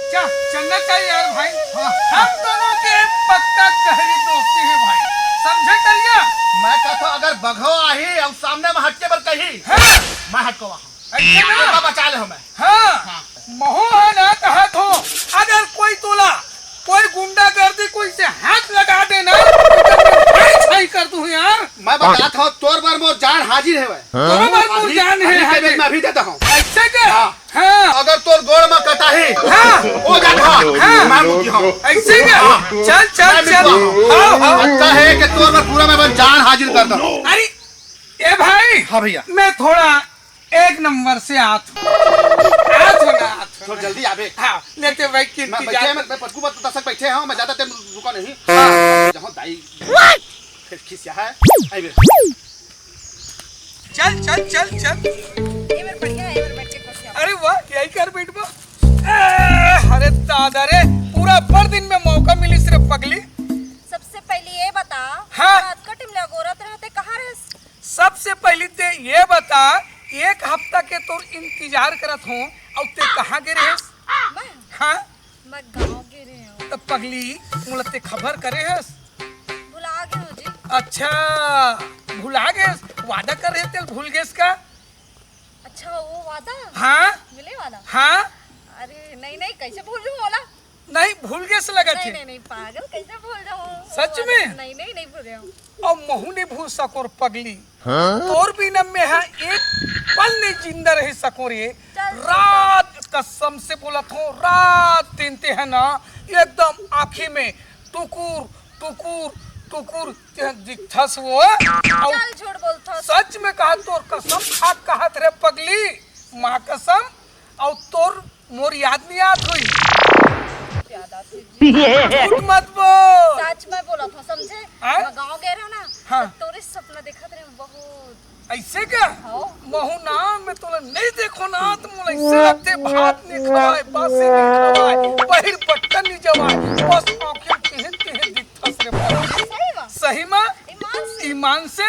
चलना चाहिए यार भाई। हम दोनों के पक्का गहरी दोस्ती है भाई, समझे करिया। मैं कहता अगर बघो आही और सामने में हटके पर कही मैं हटको ऐसे बचा ले हमें। हाँ महो है ना कहा तो अगर कोई तोला कोई गुंडा गर्दी कोई से हाथ लगा देना तो कर दूं यार। मैं बताता हूँ तोर बार मोर जान हाजिर है तोर बार मोर जान है मैं अभी देता हूँ। ऐसे के हाँ अगर तोर गोड़ में कटाही वो जान मैं मुझी हूँ ऐसे के। चल चल चल अच्छा है कि तोर बार पूरा मैं जान हाजिर कर दूं। अरे ए भाई। हाँ भैया मैं थोड़ा एक नंबर से आत तो जल्दी आवे। हाँ लेते भाई की मैं पटकू मत दशक बैठे हूँ मैं ज्यादा टाइम रुका नहीं। जहाँ दाई फिर खिसिया है आइए। चल चल चल चल अरे वाह यही कर बैठबो। अरे दादा रे पूरा भर दिन में मौका मिली सिर्फ पगली। सबसे पहले ये बता हाँ रात का टिमला गोरत रहते कहाँ रहे? सबसे पहले ते ये बता एक हफ्ता के तो इंतजार करत हूँ और ते कहाँ गे रहे? हाँ मैं गाँव गे रहे हूँ। तब पगली मुझे खबर करे है? भुला गए हो जी। अच्छा भुला गए, वादा कर रहे थे भूल गए इसका। अच्छा वो वादा हाँ मिले वाला। हाँ अरे नहीं नहीं कैसे भूल जाऊँ वाला? नहीं भूल गए से लगा नहीं, नहीं नहीं पागल कैसे भूल जाऊँ? सच में? नहीं नहीं नहीं भूल जाऊँ। और महू नहीं भूल सको पगली। तोर भी न में है एक पल नहीं जिंदा रह सको रे। रात कसम से बोलत हूँ रात तीनते है ना एकदम आँखी में टुकुर टुकुर टुकुर दिखथस वो। चल झूठ बोलता। सच में कहा तोर कसम खा कहत रे पगली माँ कसम। और तोर मोर याद नहीं आत हुई। झूठ मत बोल। सच में बोला था समझे। हाँ? मैं गाँव गए रहा ना हाँ? तो तोरे सपना देखा थे बहुत। ऐसे क्या महू ना मैं तोला नहीं देखो ना तो मुझे ऐसे लगते भात नहीं खवाए बासी नहीं खवाए बहिर बट्टन नहीं जवाए बस आंखें तेहन तेहन दिखथस रे। सही माँ ईमान से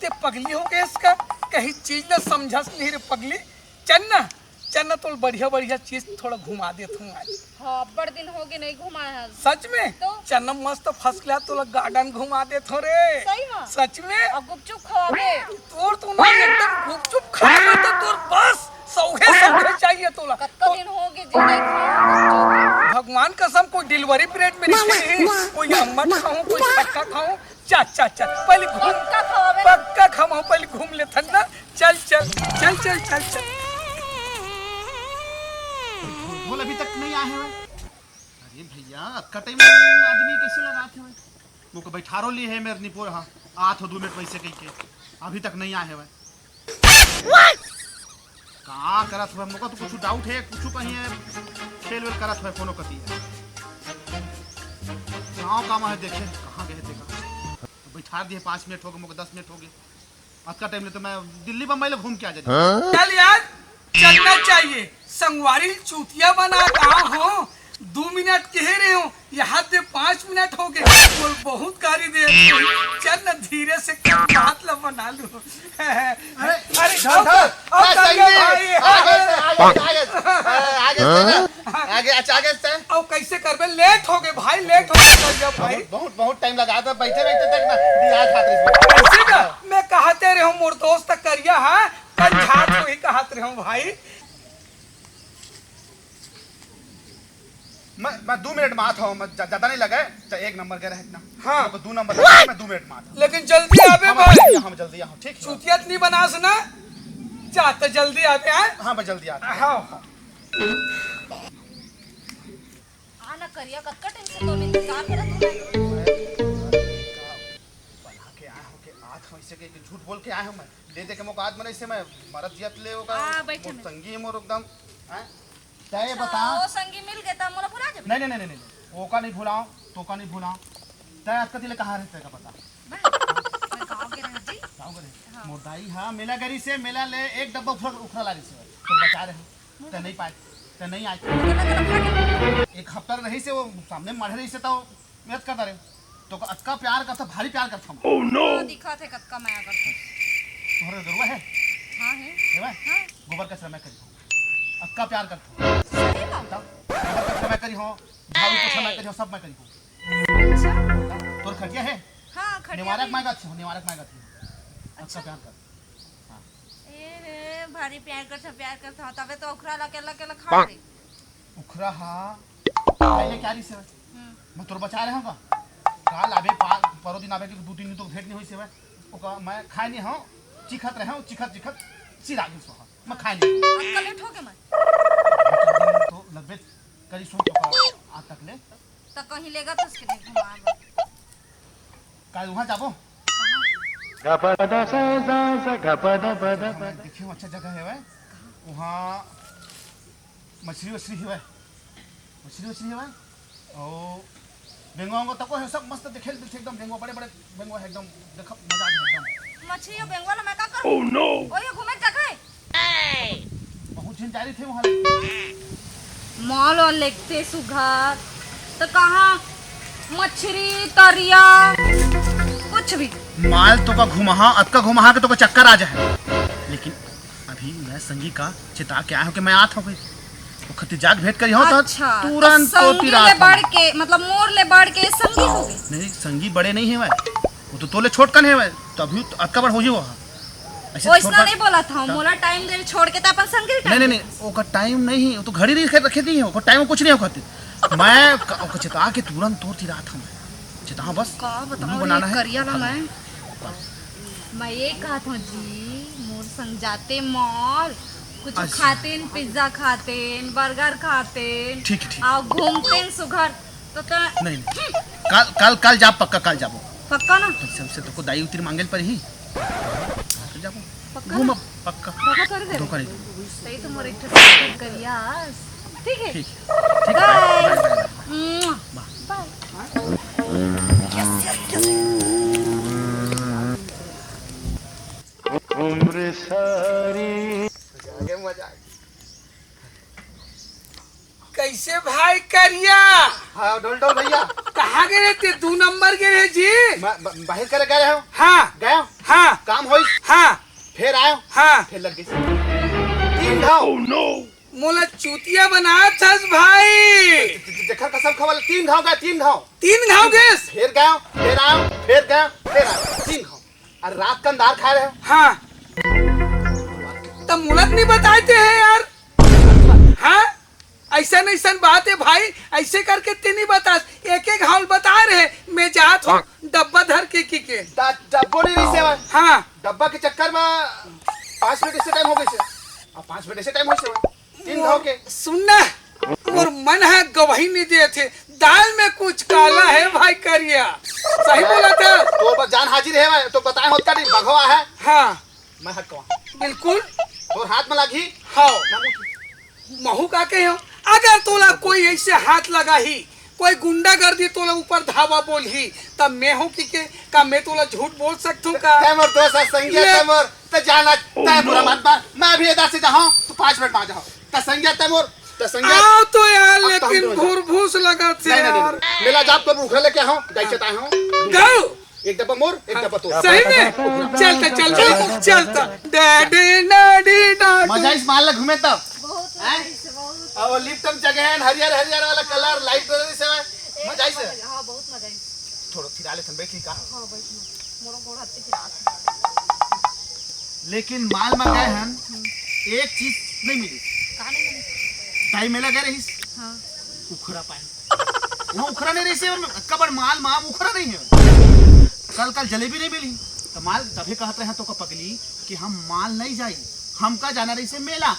ते पगली हो गए इसका कहीं चीज ना समझस नहीं रे पगली। चन्ना चन्ना तो बढ़िया बढ़िया चीज थोड़ा घुमा देता हूँ आज। हाँ बड़ दिन हो गए नहीं घुमाया है। सच में तो? चन्ना मस्त फर्स्ट क्लास तो गार्डन घुमा देता रे। सही में? सच में अब गुपचुप खवाबे। तोर तो ना एकदम गुपचुप खाए तो तोर बस सौगे चाहिए तोला। कत्ता दिन हो गए जी नहीं खाया भगवान कसम कोई डिलीवरी पीरियड में नहीं कोई अम्मट खाऊं कोई पक्का खाऊं। चल पहले घूम पक्का खाऊं पहले घूम ले ठंडा। चल चल चल चल चल चल। बोल अभी तक नहीं आए हैं। अरे भैया कटे में आदमी कैसे लगाते हैं वो को बैठारो ली है मेरे निपोर। हाँ आठ हो 2 मिनट पैसे कही के अभी तक नहीं आए हैं। कहाँ करत हुआ मुझको तो कुछ डाउट है कुछ कहीं है खेल वेल करत हुआ कोनो कती है गाँव काम है देखे कहाँ गए देखा बैठा दिए 5 मिनट हो गए मुझे 10 मिनट हो गए। आज का टाइम ले तो मैं दिल्ली बम्बई ले घूम के आ जाए। चल यार चलना चाहिए संगवारी चूतिया बना कहा हो 2 मिनट कह रहे हो यहाँ से 5 मिनट हो गए और बहुत गाड़ी दे। चल ना धीरे से हाथ ला बना लू। आगे और कैसे करबे लेट हो गए भाई लेट हो गए भाई। बहुत टाइम लगा था बैठे तक ना दिया खातिर ऐसे का मैं कहते रहे हूँ मोर दोस्त करिया है पंचायत को ही कहते रहे हूँ भाई। मैं 2 मिनट में आता हूँ ज्यादा नहीं लगा तो 1 नंबर के रहे इतना। हाँ 2 नंबर लगा मैं 2 मिनट में आता। लेकिन जल्दी आवे भाई। हम जल्दी आओ ठीक है चूतियत नहीं बनास ना चाहते जल्दी आवे हैं। हाँ मैं जल्दी आता। हाँ आना करिया कत्का टाइम से तो इंतजार करत हूँ। बना के आया हो के आठ हो ऐसे के झूठ बोल के आया हूँ मैं दे दे के मौका आज मैंने इससे मैं मरद जियत ले होगा संगी मोर एकदम हैं ये बता वो संगी मिल गए तो मोला भुला जब। नहीं वो का नहीं भुलाओ तो का नहीं भुलाओ तय आपका दिले कहाँ रहते का पता। मैं गाँव के रह जी गाँव के मोरदाई हाँ मेला गरी से मेला ले 1 डब्बा उखड़ा लारी से तो बचा रहे तो नहीं पाए तो नहीं आए 1 हफ्ता रही से वो सामने मढ़ रही से तो मेहनत करता रहे तो अक्का प्यार करता भारी प्यार करता हूँ। ओह नो दिखा थे कत्का माया करता तुम्हारे जरूर है। हाँ है गोबर कचरा मैं करता हूँ अक्का प्यार करता हूँ। बताओ मैं करी हो झाड़ू पोछा मैं करी हो सब मैं करी हो अच्छा तोर खटिया है हाँ खटिया निवारक भी- मैं गत हो निवारक मैं गत हो अच्छा प्यार कर ए रे भारी प्यार करता तबे तो ओखरा ला के खा रही उखरा हा पहले क्या रही से मैं तोर बचा रहे होगा काल आबे परो दिन आबे के 2-3 दिन तो भेंट नहीं हुई से ओका मैं खाए नहीं हूं चिखत रहे हूं चिखत सिरा गई सो मैं खाए नहीं अब लेट हो गए मैं तो लगबे करी सो तो आज तक ले तो कहीं लेगा तो उसके लिए घुमा काल वहां जाबो देखियो अच्छा जगह है वह वहां मछली है मछली है और बेंगवा तक है सब मस्त देखे एकदम बेंगवा बड़े बेंगवा है एकदम देख मजा आ एकदम मछली और बेंगवा ला मैं का करूं ओह नो ओए घूमे जगह है बहुत दिन जा रही थे वहां मॉल और लेगते सुघर तो कहाँ मछली तरिया कुछ भी माल तो का घुमा के तो का चक्कर आ जाए लेकिन अभी मैं संगी का चिता के आया हूं कि मैं आत हूं वो खती जाग भेंट करी हो तो अच्छा तुरंत तो संगी तिरा ले बढ़ के मतलब मोर ले बढ़ के संगी हो गई नहीं संगी बड़े नहीं है वो तो तोले छोटकन है तभी तो अक्का बड़ हो ही वो ऐसे वो इसना नहीं बोला था मोला टाइम दे छोड़ के तो अपन संगी नहीं ओका टाइम नहीं वो तो घड़ी नहीं रखे दी है वो टाइम कुछ नहीं होती मैं ओका चिता के तुरंत तोड़ तिरा था मैं चिता बस का बताओ बनाना है करिया ला मैं ये कहा था जी मोर संग जाते मॉल कुछ अच्छा। खातेन पिज्जा खातेन बर्गर खातेन ठीक और घूमतेन सुघर तो नहीं कल जा पक्का कल जाबो पक्का ना सबसे तो को दाई उतिर मांगल पर ही जाबो पक्का घूम ना? पक्का पक्का कर दे धोखा नहीं सही तो मोर एक ठो सब्सक्राइब करिया ठीक है ठीक बाय बाय उम्र सारी आगे मजा कैसे भाई करिया हां डोल भैया कहाँ गए थे 2 नंबर गए जी मैं बाहर करे गए हो हाँ गए हाँ काम होई हाँ फिर आयो हाँ फिर लग गई 3 घाव मोला चूतिया बना था भाई देखा कसम खबर 3 घाव गए 3 घाव 3 घाव गैस फिर गए फिर आयो फिर गए फिर आयो 3 घाव और रात का अंधार खा रहे हो हाँ तब मुलत नहीं बताते हैं यार हाँ ऐसा बात है भाई ऐसे करके ते नहीं बता एक हाल बता रहे मैं जात हूँ डब्बा धर के डब्बो नहीं सेवा हाँ डब्बा के चक्कर में 5 मिनट से टाइम हो गए से अब 5 मिनट से टाइम हो से 3 घाव के सुनना और मन है गवाही नहीं दिए थे दाल में कुछ काला है भाई करिया सही बोला था तो बस जान हाजिर है तो बताए होता नहीं भगवा है हाँ मैं हटवा बिल्कुल और हाथ में लगी हाँ महू का के हो अगर तोला कोई ऐसे हाथ लगा ही कोई गुंडागर्दी तोला ऊपर धावा बोल ही तब मैं हूँ कि का मैं तोला झूठ बोल सकता हूँ का तैमूर दोस्त संगीत तैमूर तो जाना तैमूर मत मैं अभी इधर से जाऊँ तो 5 मिनट में आ जाओ तो संगीत तैमूर तो संगीत आओ तो यार अब तो हम लेकिन दोनों घूर भूस लगा थे यार मेला जाप कर उखड़ा लेके आओ दाई चता हूँ गाओ एक डब्बा मोर एक डब्बा तो सही में चलता डैडी डैडी मजा इस माल में घूमे तब बहुत हैं? और लिप्टन जगह है हरियर वाला कलर लाइट कलर से मजा इसे हाँ बहुत मजा आई थोड़ा फिरा ले थन बैठी का हाँ बैठ मोरो गोड़ हाथ पे फिरा लेकिन माल में गए हैं एक चीज नहीं मिली कहानी में टाइम मेला गए रही हाँ उखरा पाए वहाँ उखरा नहीं रही से कबर माल माम उखरा नहीं है कल जलेबी नहीं मिली तो माल तभी कहते हैं तो का पगली कि हम माल नहीं जाई हम का जाना रही से मेला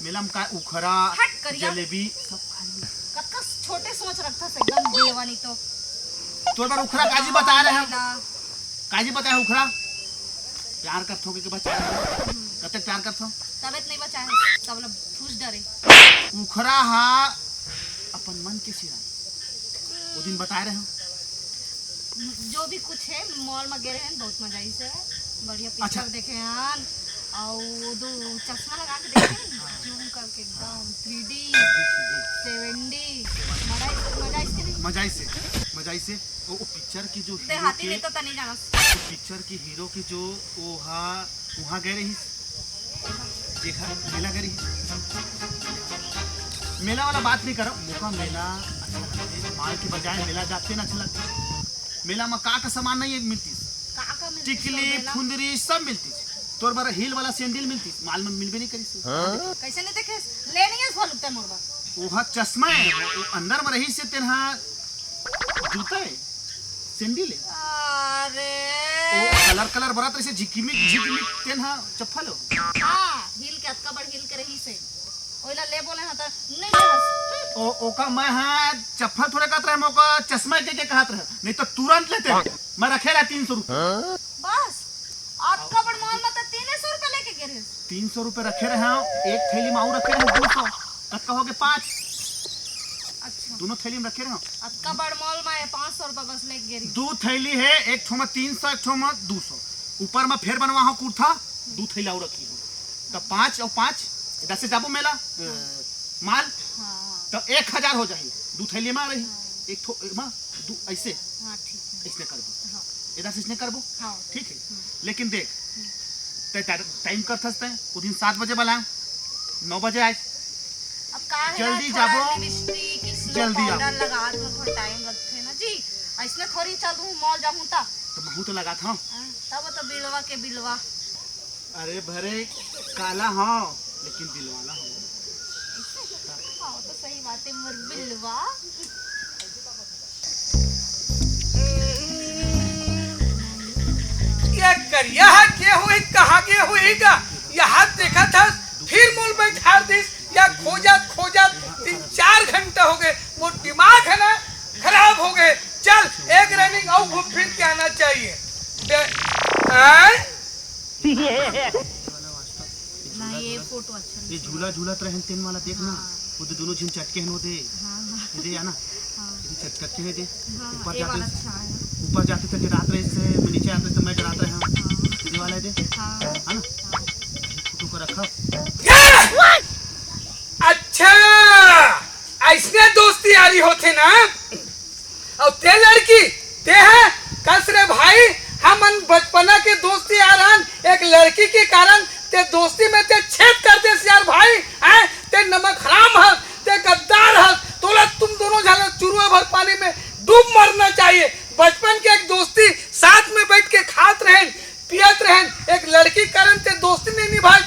में का उखरा हट करिया। जलेबी सब खाई कक्का छोटे सोच रखता से एकदम बेवानी तो तो बार उखरा काजी बता रहे हैं काजी बता है उखरा प्यार करथो के बच्चा कते प्यार करथो तबियत नहीं बचाए सब लोग ठूस डरे उखरा हा अपन मन के सिरा वो दिन बता रहे हो जो भी कुछ है मॉल में गए हैं बहुत मजा आई से बढ़िया पिक्चर अच्छा। देखे हैं और दो चश्मा लगा के देखे जूम करके एकदम 3D 7D मजा इसके नहीं वो पिक्चर की जो हीरो देहाती के में तो नहीं जाना पिक्चर की हीरो की जो वहाँ गए रही देखा मेला गई रही मेला वाला बात नहीं करो, मुका मेला अच्छा लगता है, माल के बजाय मेला जाते ना अच्छा लगता है। मेला में का सामान नहीं मिलती, का मिलती टिकली फुंदरी सब मिलती, तोर बारा हिल वाला सैंडल मिलती, माल में मिलबे नहीं करी। कैसे नहीं देखे ले नहीं है फल उठते मोरबा ओहा चश्मा है, वो अंदर में रही से तेरा जूता है सैंडल है, अरे ओ कलर कलर बरा तरह से झिकमिक तेरा चप्पल हो। हां हिल के अतका बड़ हिल के रही से ओइला ले बोले हां त नहीं ले ओ ओका मैं हां चप्पल थोड़े कहत रहे, मोका चश्मा के कहत रहे, नहीं तो तुरंत लेते मैं रखे रहा 300 रुपए बस अतका बड़ माल में त 300 रुपए लेके गिरे 300 रुपए रखे रहे हैं, एक थैली में और रखे रहे 200, तब कहोगे 5। अच्छा दोनों थैली में रखे रहे हैं, अतका बड़ मॉल में 500 रुपए बस लेके गिरी। 2 थैली है, एक ठो में 300, एक ठो में 200, ऊपर में फिर बनवा हो कुर्ता 2 थैला और रखी हो, तो 5 और 5 10 से जाबो मेला माल हां तो 1000 हो जाही, 2 थैली में रही, एक ठो में 2 ऐसे हां ठीक है इसने करबो, हां इधर से इसने करबो, हां ठीक है। लेकिन देख टाइम कर थसते वो दिन 7 बजे बुलाए, 9 बजे आए, अब का है जल्दी थोड़ा जाबो, लिपस्टिक स्नो जल्दी आओ। पाउडर लगा तो थोड़ा टाइम लगते ना जी, ऐसने थोड़ी चलूं मॉल जाऊं ता तो महू तो लगा था, तब तो बिलवा के बिलवा अरे भरे काला हाँ लेकिन दिल वाला हो। हाँ तो सही बात है मोर बिलवा। ये करिया है के हुई कहाँ के हुई का यहाँ देखा था, फिर मूल बैठा दिस या खोजत खोजत 3-4 घंटा हो गए, वो दिमाग है ना खराब हो गए। चल एक रनिंग और घूम फिर के आना चाहिए। ना ये फोटो अच्छा ये झूला झूला रहन तेन वाला देखना, वो तो दोनों झिन चटके हैं वो दे दे आना, ये चटके हैं दे ऊपर ये वाला जाते, अच्छा है ऊपर जाते तो डरात रहे से, मैं नीचे आते तो मैं डरात रहा हूं, ये वाला दे है ना, फोटो को रखा। अच्छा ऐसने दोस्ती यारी होते ना, और ते लड़की ते है कसरे भाई, हम बचपना के दोस्ती यारान, एक लड़की के कारण ते दोस्ती में ते छेद करते यार भाई हैं, ते नमक हराम है, ते गद्दार है, तोला तुम दोनों झाला चुरुआ भर पानी में डूब मरना चाहिए। बचपन के एक दोस्ती साथ में बैठ के खात रहें पियत रहें, एक लड़की कारण ते दोस्ती नहीं निभाई,